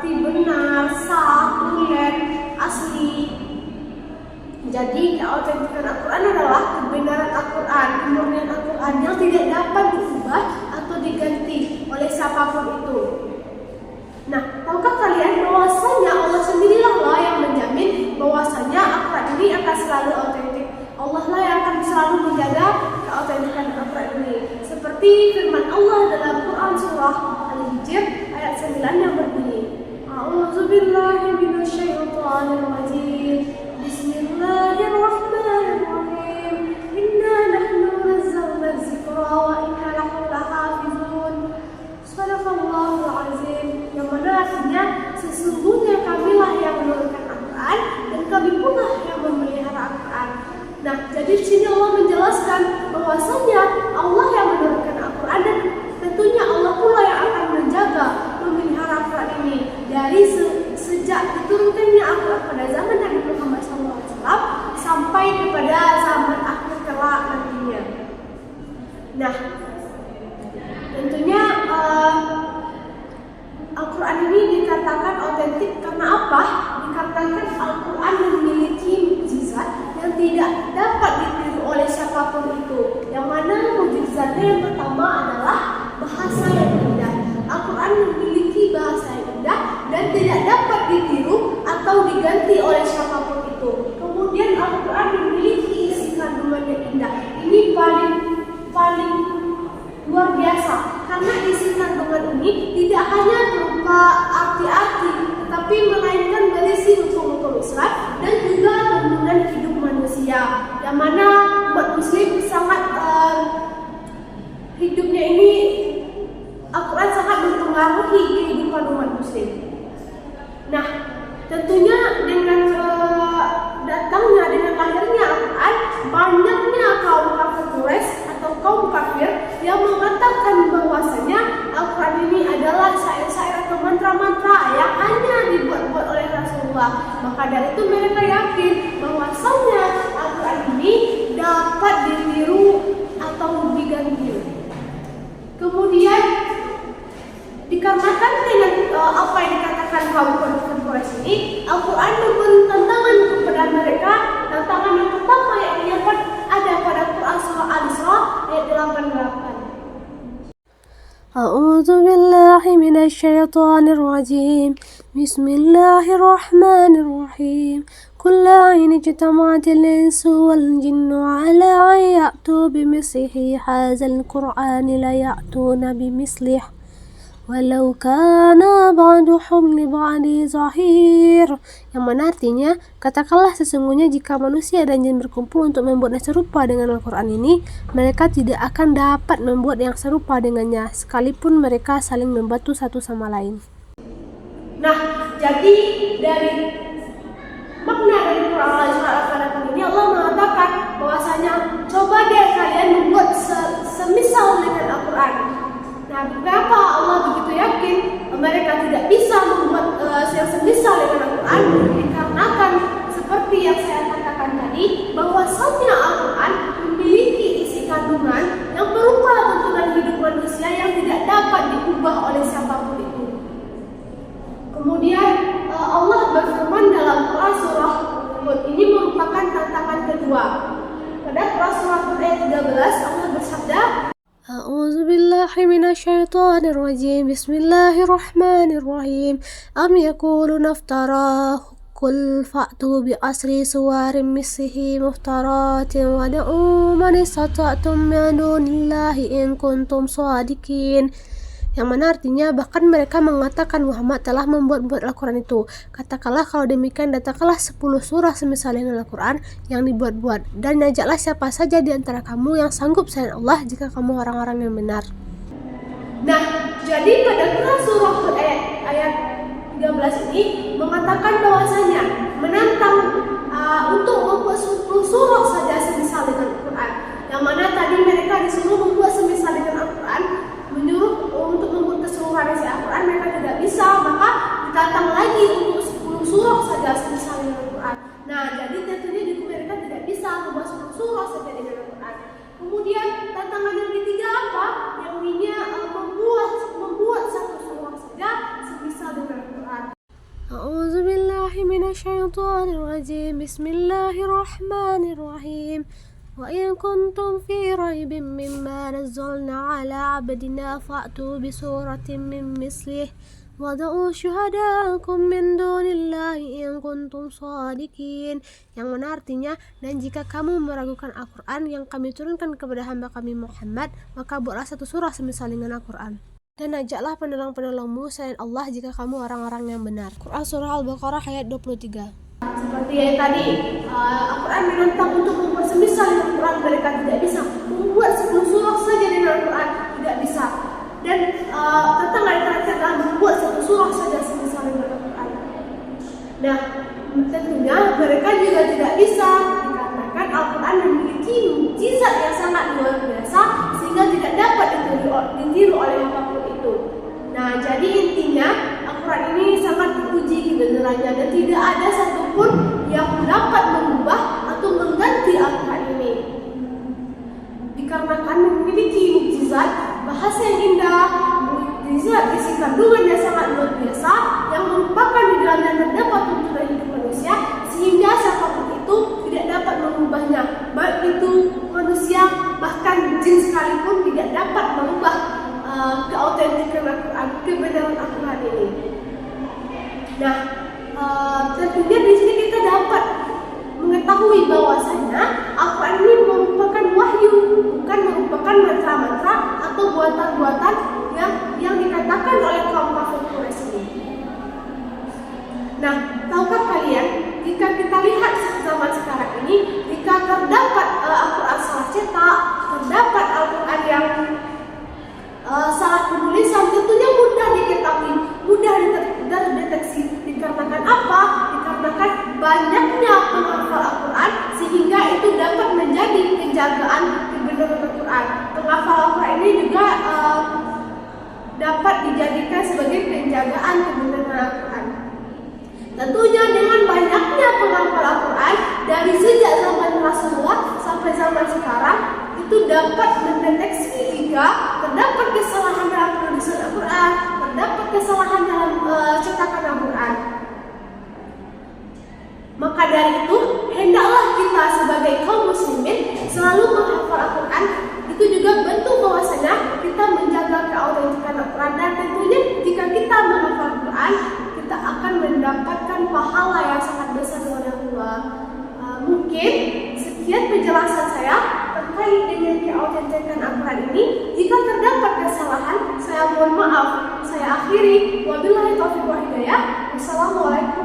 berarti benar, sah, tulen, asli. Jadi keautentikan Al-Quran adalah kebenaran Al-Quran, kemurnian Al-Quran yang tidak dapat diubah atau diganti oleh siapapun itu. Nah, tahukah kalian bahwasanya Allah sendirilah yang menjamin bahwasanya Al-Quran ini akan selalu autentik. Allah lah yang akan selalu menjaga keautentikan Al-Quran ini. Seperti firman Allah dalam Quran surah Al-Hijr ayat 9 yang berbunyi, A'udzubillahi minasyaitonirrajim. Bismillahirrahmanirrahim. Inna nahnu nazzalna dzikra wa inna lahu lahafizun. Shadaqallahul azim. Yang mana artinya sesungguhnya kamilah yang menurunkan Al-Quran dan kami pula yang memelihara Al-Quran. Nah, jadi di sini Allah menjelaskan bahwasanya Allah yang menurunkan Al-Quran dan tentunya Allah pula yang akan menjaga, memelihara Al-Quran ini dari sejak diturunkannya Al-Quran pada zaman Nabi Muhammad SAW sampai kepada zaman akhir kelak nantinya. Nah, tentunya Al-Quran ini dikatakan autentik karena apa? Dikatakan Al-Quran memiliki mukjizat yang tidak dapat ditiru oleh siapapun itu. Yang mana mukjizatnya yang pertama adalah bahasa yang indah. Al-Quran memiliki bahasa yang indah dan tidak dapat ditiru atau diganti oleh siapapun itu. Kemudian Al-Quran memiliki isi kandungan yang indah. Ini paling luar biasa karena isi kandungan ini tidak hanya berupa arti-arti, tetapi melainkan berisi hukum-hukum Islam dan juga tuntunan hidup manusia. Yang mana umat Muslim sangat hidupnya ini Al-Quran sangat mempengaruhi kehidupan umat Muslim. Nah, tentunya dengan datangnya, dengan lahirnya Al-Quran, banyaknya kaum kafir Quraisy atau kaum kafir yang mengatakan bahwasanya Al-Quran ini adalah syair-syair atau mantra-mantra yang hanya dibuat-buat oleh Rasulullah. Maka dari itu mereka yakin bahwasanya Al-Quran ini dapat ditiru atau diganti. Kemudian dikarenakan dengan apa yang dikatakan kaum kafir Quraisy ini, Al-Quran memberi tantangan kepada mereka. Tantangan yang pertama yang ada pada Quran surah Al-Isra ayat 88. A'udzu billahi minasyaitonir rajim. Bismillahirrahmanirrahim. Kullu in ijtama'atil insu wal jinnu 'ala an ya'tu bimithlihi hadzal qur'ani la ya'tuna bimithlihi walau kana ba'duhum li ba'di zahir. Yang mana artinya, katakanlah sesungguhnya jika manusia dan jin berkumpul untuk membuat yang serupa dengan Al-Quran ini, mereka tidak akan dapat membuat yang serupa dengannya, sekalipun mereka saling membantu satu sama lain. Nah, jadi dari makna dari Quran Al-Quran ini Allah mengatakan bahwasanya coba deh kalian membuat semisal dengan Al-Quran. Nah, kenapa Allah begitu yakin mereka tidak bisa membuat yang semisal dengan Al-Quran? Dikarenakan seperti yang saya katakan tadi, bahwasanya Al-Quran memiliki isi kandungan yang berupa tuntunan hidup manusia yang tidak dapat diubah oleh siapapun itu. Kemudian Allah berfirman dalam Quran surah Hud, ini merupakan tantangan kedua. Pada Quran surah Hud ayat 13 Allah bersabda, A'udzu billahi minasyaitonir rajim. Bismillahirrahmanirrahim. Am yaquluna iftarahu qul fa'tu bi asri suwarin mislihi muftaratin wa da'u man istata'tum min dunillahi in kuntum shadiqin. Yang mana artinya bahkan mereka mengatakan Muhammad telah membuat Al-Quran itu. Katakanlah kalau demikian, datangkanlah 10 surah semisal dengan Al-Quran yang dibuat-buat, dan ajaklah siapa saja di antara kamu yang sanggup selain Allah jika kamu orang-orang yang benar. Nah, jadi pada Quran surah ayat 13 ini mengatakan bahwasanya menantang untuk membuat 10 surah saja semisal dengan Al-Quran. Yang mana tadi mereka disuruh membuat semisal dengan Al-Quran, menyuruh untuk membuat keseluruhan isi Al-Quran, mereka tidak bisa, maka ditantang lagi untuk 10 surah saja semisal dengan Al-Quran. Nah, jadi tentunya juga mereka tidak bisa membuat 10 surah saja dengan Al-Quran. Kemudian tantangan yang ketiga apa? Yang ini membuat satu surah saja semisal dengan Al-Quran. الشيطان الرجيم. بسم الله الرحمن الرحيم. وإن كنتم في ريب مما نزلنا على عبدنا فأتوا بسورة من مثله wada'u syuhadakum min dunillahi in kuntum shadiqin, yang mana artinya, dan jika kamu meragukan Al-Quran yang kami turunkan kepada hamba kami Muhammad, maka buatlah satu surah semisal dengan Al-Quran. Dan ajaklah penolong-penolongmu selain Allah jika kamu orang-orang yang benar. Quran Surah Al-Baqarah ayat 23. Seperti yang tadi, Al-Quran menentang untuk membuat semisal dengan Al-Quran, mereka tidak bisa membuat 10 surah saja dengan Al-Quran, tidak bisa. Dan tentang mereka adalah membuat satu surah saja semisal dengan Al-Quran. Nah, tentunya mereka juga tidak bisa, dikarenakan Al-Quran memiliki mukjizat yang sangat luar biasa sehingga tidak dapat ditiru oleh apapun itu. Nah, jadi intinya Al-Quran ini sangat teruji kebenarannya dan tidak ada satupun yang dapat mengubah atau mengganti Al-Quran ini. Dikarenakan memiliki mukjizat, bahasa yang indah, mukjizat isi kandungan yang sangat luar biasa yang merupakan di dalamnya terdapat tuntunan hidup manusia sehingga siapapun itu tidak dapat mengubahnya, baik itu manusia bahkan jin sekalipun tidak dapat mengubah keautentikan Al-Quran, kebenaran Al-Quran ini. Nah, tentunya di sini kita dapat mengetahui bahwasanya Al-Quran ini merupakan wahyu, bukan merupakan mantra-mantra atau buatan-buatan yang dikatakan oleh kaum kafir Quraisy ini. Nah, tahukah kalian, jika kita lihat zaman sekarang ini, jika terdapat Al-Quran salah cetak, terdapat Al-Quran yang salah penulisan, tentunya mudah diketahui, mudah terdeteksi. Dikarenakan apa? Dikarenakan banyaknya penghafal Al-Quran sehingga itu dapat menjadi penjagaan kebenaran Al-Quran. Penghafal Al-Quran ini juga dapat dijadikan sebagai penjagaan kebenaran Al-Quran. Tentunya dengan banyaknya penghafal Al-Quran dari sejak zaman Rasulullah sampai zaman sekarang, itu dapat mendeteksi jika terdapat kesalahan dalam penulisan Al-Quran, terdapat kesalahan dalam cetakan Al-Quran. Maka dari itu, hendaklah kita sebagai kaum muslimin selalu menghafal Al-Quran. Itu juga bentuk bahwasanya kita menjaga keautentikan Al-Quran, dan tentunya jika kita menghafal Al-Quran, kita akan mendapatkan pahala yang sangat besar dari Allah. Mungkin sekian penjelasan saya terkait dengan keautentikan Al-Quran ini. Jika terdapat kesalahan, saya mohon maaf. Saya akhiri. Wabillahi taufiq wal hidayah. Wassalamualaikum